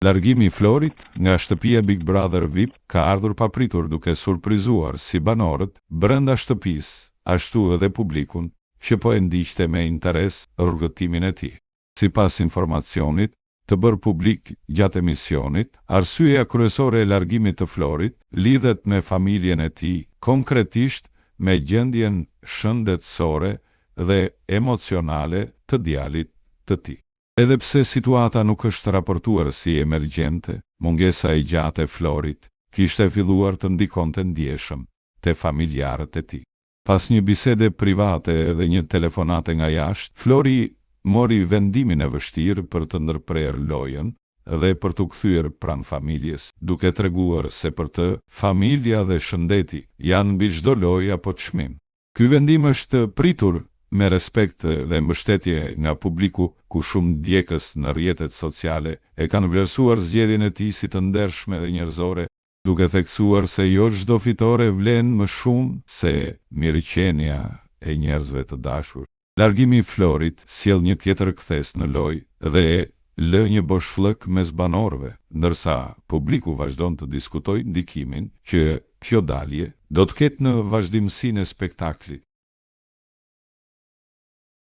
Largimi i Florit nga shtëpia Big Brother VIP ka ardhur papritur duke surprizuar si banorët brenda shtëpisë, ashtu edhe publikun, që po e ndiqte me interes rrugëtimin e tij. Sipas informacionit të bërë publik gjatë emisionit, arsyeja kryesore e largimit të Florit lidhet me familjen e tij, konkretisht me gjendjen shëndetësore dhe emocionale të djalit të tij. Edhe pse situata nuk është raportuar si emergjente, mungesa e gjatë e Florit kishte filluar të ndikonte ndjeshëm te familjarët e tij. Pas një bisede private dhe një telefonate nga jashtë, Flori mori vendimin e vështirë për të ndërprerë lojën dhe për t'u kthyer pranë familjes, duke treguar se për të, familja dhe shëndeti janë mbi çdo lojë apo çmim. Ky vendim është pritur me respekt dhe mbështetje nga publiku, ku shumë ndjekës në rrjetet sociale e kanë vlerësuar zgjedhjen e tij si të ndershme dhe njerëzore, duke theksuar se jo çdo fitore vlen më shumë se mirëqenia e njerëzve të dashur. Largimi i Florit sjell një tjetër kthes në lojë dhe lë një boshllëk mes banorëve, ndërsa publiku vazhdon të diskutojë ndikimin që kjo dalje do të ketë në vazhdimsinë e spektaklit.